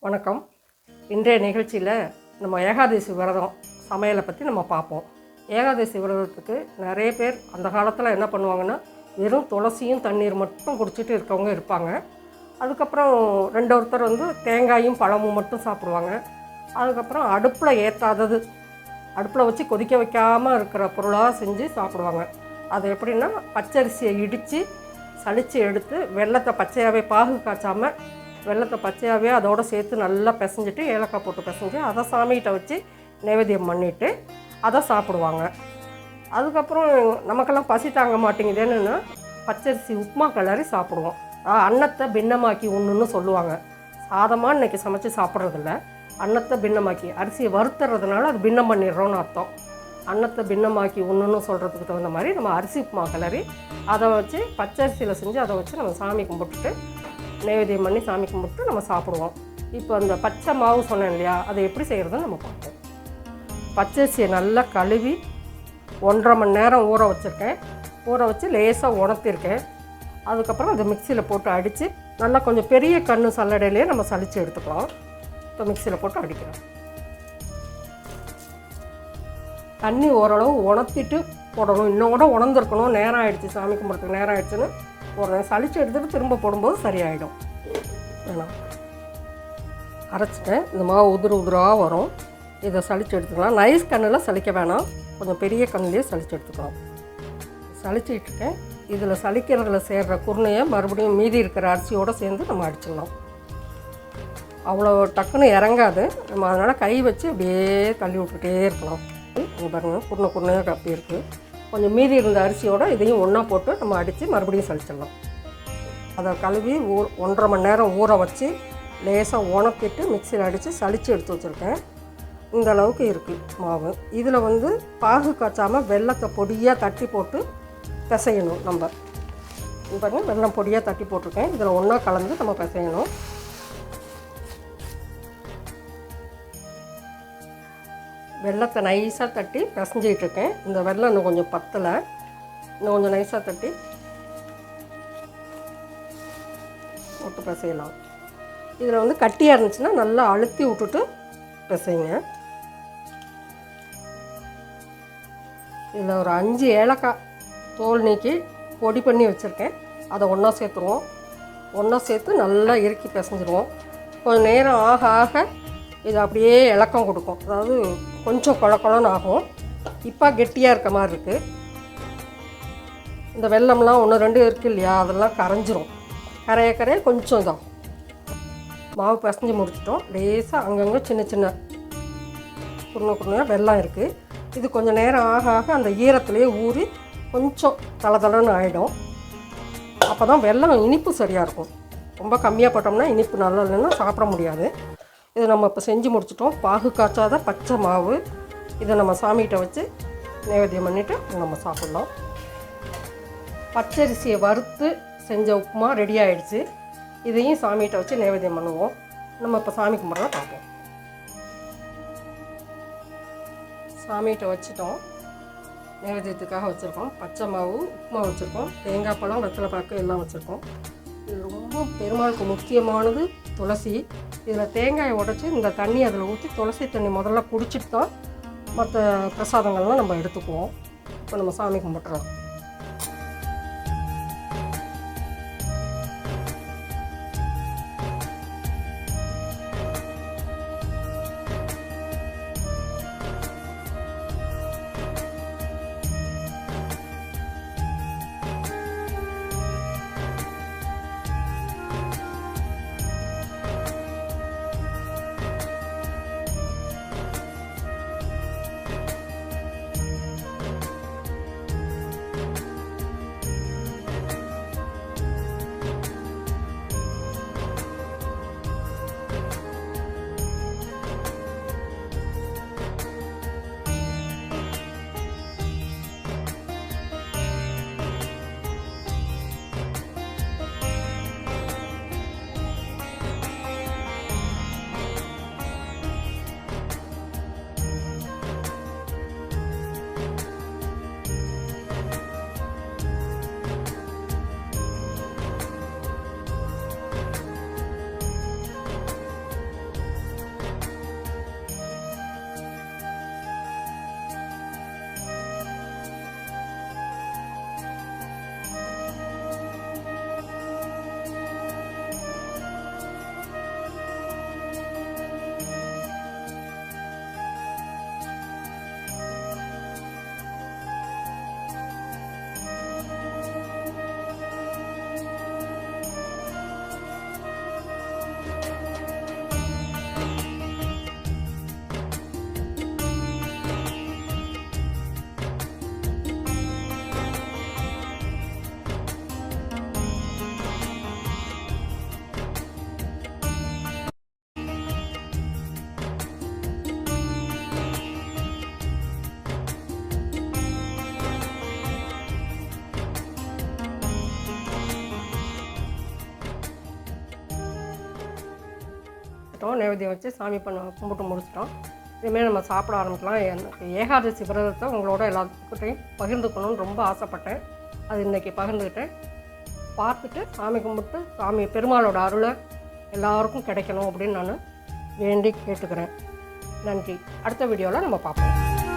வணக்கம். இன்றைய நிகழ்ச்சியில் நம்ம ஏகாதசி விரதம் சமையலை பற்றி நம்ம பார்ப்போம். ஏகாதசி விரதத்துக்கு நிறைய பேர் அந்த காலத்தில் என்ன பண்ணுவாங்கன்னா, வெறும் துளசியும் தண்ணீர் மட்டும் குடிச்சிட்டு இருக்கவங்க இருப்பாங்க. அதுக்கப்புறம் ஒருத்தர் தேங்காயும் பழமும் மட்டும் சாப்பிடுவாங்க. அதுக்கப்புறம் அடுப்பில் ஏற்றாதது, அடுப்பில் வச்சு கொதிக்க வைக்காமல் இருக்கிற பொருளாக செஞ்சு சாப்பிடுவாங்க. அது எப்படின்னா, பச்சரிசியை இடித்து சலித்து எடுத்து வெல்லத்தை பச்சையாகவே பாகு காய்ச்சாமல் வெல்லத்தை பச்சையாகவே அதோடு சேர்த்து நல்லா பிசைஞ்சிட்டு ஏலக்காய் போட்டு பிசைஞ்சு அதை சாமிகிட்ட வச்சு நைவேத்தியம் பண்ணிவிட்டு அதை சாப்பிடுவாங்க. அதுக்கப்புறம் நமக்கெல்லாம் பசி தாங்க மாட்டேங்குதுன்னா பச்சரிசி உப்புமா கிளறி சாப்பிடுவோம். அன்னத்தை பின்னமாக்கி ஒன்றுன்னு சொல்லுவாங்க. சாதமாக இன்றைக்கி சமைச்சு சாப்பிட்றதில்ல, அன்னத்தை பின்னமாக்கி அரிசியை வறுத்துறதுனால அது பின்னம் பண்ணிடுறோன்னு அர்த்தம். அன்னத்தை பின்னமாக்கி ஒன்றுன்னு சொல்கிறதுக்கு தகுந்த மாதிரி நம்ம அரிசி உப்புமா கிளறி அதை வச்சு பச்சரிசியில் செஞ்சு அதை வச்சு நம்ம சாமி கும்பிட்டுட்டு நைவேத்தியம் பண்ணி சாமி கும்பிட்டு நம்ம சாப்பிடுவோம். இப்போ அந்த பச்சை மாவு சொன்னேன் இல்லையா, அதை எப்படி செய்கிறதுன்னு நம்ம பார்ப்போம். பச்சரிசியை நல்லா கழுவி 1.5 மணி நேரம் ஊற வச்சுருக்கேன். ஊற வச்சு லேசாக உணர்த்திருக்கேன். அதுக்கப்புறம் அதை மிக்சியில் போட்டு அடித்து நல்லா கொஞ்சம் பெரிய கண்ணு சல்லடையிலே நம்ம சலித்து எடுத்துக்கலாம். இப்போ மிக்சியில் போட்டு அடிக்கிறோம். தண்ணி ஓரளவு உணர்த்திட்டு போடணும். இன்னும் கூட உணர்ந்துருக்கணும். நேரம் ஆகிடுச்சு, சாமி கும்பிட்றதுக்கு நேரம் ஆகிடுச்சுன்னு போடுறேன். சளிச்சு எடுத்துகிட்டு திரும்ப போடும்போது சரியாயிடும். வேணாம், அரைச்சிட்டேன். இந்த மாவு உதிராக வரும். இதை சளிச்சு எடுத்துக்கலாம். நைஸ் கண்ணில் சலிக்க வேணாம், கொஞ்சம் பெரிய கண்ணிலே சளிச்சு எடுத்துக்கலாம். சளிச்சிட்ருக்கேன். இதில் சலிக்கிறதுல சேர்கிற குருணையை மறுபடியும் மீதி இருக்கிற அரிசியோடு சேர்ந்து நம்ம அடிச்சிடலாம். அவ்வளோ டக்குன்னு இறங்காது. நம்ம அதனால் கை வச்சு அப்படியே தள்ளி விட்டுட்டே இருக்கலாம். இங்கே பாருங்கள், குருணையாக கப்பி இருக்குது. கொஞ்சம் மீதி இருந்த அரிசியோடு இதையும் ஒன்றா போட்டு நம்ம அடித்து மறுபடியும் சளிச்சிடலாம். அதை கழுவி 1.5 மணி நேரம் ஊற வச்சு லேசாக உணக்கிட்டு மிக்சியில் அடித்து சளிச்சு எடுத்து வச்சுருக்கேன். இந்த அளவுக்கு இருக்குது மாவு. இதில் பாகு காய்ச்சாமல் வெல்லத்தை பொடியாக தட்டி போட்டு பிசையணும். நம்ம பாருங்கள், வெல்லம் பொடியாக தட்டி போட்டிருக்கேன். இதில் ஒன்றா கலந்து நம்ம பிசையணும். வெல்லத்தை நைஸாக தட்டி பிசைஞ்சிட்ருக்கேன். இந்த வெல்லம் இன்னும் கொஞ்சம் பத்தலை, இன்னும் கொஞ்சம் நைஸாக தட்டி போட்டு பிசையலாம். இதில் கட்டியாக இருந்துச்சுன்னா நல்லா அழுத்தி விட்டுட்டு பிசைங்க. இதில் ஒரு 5 ஏலக்காய் தோல் நீக்கி பொடி பண்ணி வச்சுருக்கேன். அதை ஒன்றா சேர்த்துருவோம். ஒன்றா சேர்த்து நல்லா இறுக்கி பிசைஞ்சிடுவோம். கொஞ்சம் நேரம் ஆக ஆக இது அப்படியே இலக்கம் கொடுக்கும். அதாவது கொஞ்சம் குழக்குழன்னு ஆகும். இப்போ கெட்டியாக இருக்க மாதிரி இருக்குது. இந்த வெல்லம்லாம் 1-2 இருக்குது இல்லையா, அதெல்லாம் கரைஞ்சிரும். கரைய கொஞ்சம் இதாகும். மாவு பிசைஞ்சு முடிச்சிட்டோம். லேசாக அங்கங்கே சின்ன சின்ன குருணையாக வெல்லம் இருக்குது. இது கொஞ்சம் நேரம் ஆக ஆக அந்த ஈரத்துலேயே ஊறி கொஞ்சம் தளதளன்னு ஆகிடும். அப்போ தான் வெல்லம் இனிப்பு சரியாக இருக்கும். ரொம்ப கம்மியாக போட்டோம்னா இனிப்பு நல்லா இல்லைன்னா சாப்பிட முடியாது. இது நம்ம இப்போ செஞ்சு முடிச்சிட்டோம். பாகு காய்ச்சாத பச்சை மாவு. இதை நம்ம சாமிகிட்ட வச்சு நைவேத்தியம் பண்ணிவிட்டு நம்ம சாப்பிட்லாம். பச்சரிசியை வறுத்து செஞ்ச உப்புமா ரெடி ஆகிடுச்சு. இதையும் சாமிகிட்ட வச்சு நைவேத்தியம் பண்ணுவோம். நம்ம இப்போ சாமி கும்பிட்றோம், பார்ப்போம். சாமிகிட்ட வச்சுட்டோம். நைவேத்தியத்துக்காக வச்சுருக்கோம். பச்சை மாவு, உப்புமா வச்சுருக்கோம். தேங்காய் பழம், வெத்தலை பாக்கு எல்லாம் வச்சுருக்கோம். இது ரொம்ப பெருமாளுக்கு முக்கியமானது துளசி. இதில் தேங்காயை உடைச்சி இந்த தண்ணி அதில் ஊற்றி துளசி தண்ணி முதல்ல குடிச்சிட்டு தான் மற்ற பிரசாதங்கள்லாம் நம்ம எடுத்துக்குவோம். இப்போ நம்ம சாமி கும்பிட்றோம். முடிச்சிட்டோம். நைவேத்தியம் வச்சு சாமி கும்பிட்டு முடிச்சிட்டோம். இனிமேல் நம்ம சாப்பிட ஆரம்பிக்கலாம். எனக்கு ஏகாதசி விரதத்தை உங்களோட எல்லாத்துக்கிட்டையும் பகிர்ந்துக்கணும்னு ரொம்ப ஆசைப்பட்டேன். அது இன்றைக்கி பகிர்ந்துக்கிட்டேன். பார்த்துட்டு சாமி கும்பிட்டு சாமி பெருமாளோட அருளை எல்லாருக்கும் கிடைக்கணும் அப்படின்னு நான் வேண்டி கேட்டுக்கிறேன். நன்றி. அடுத்த வீடியோவில் நம்ம பார்ப்போம்.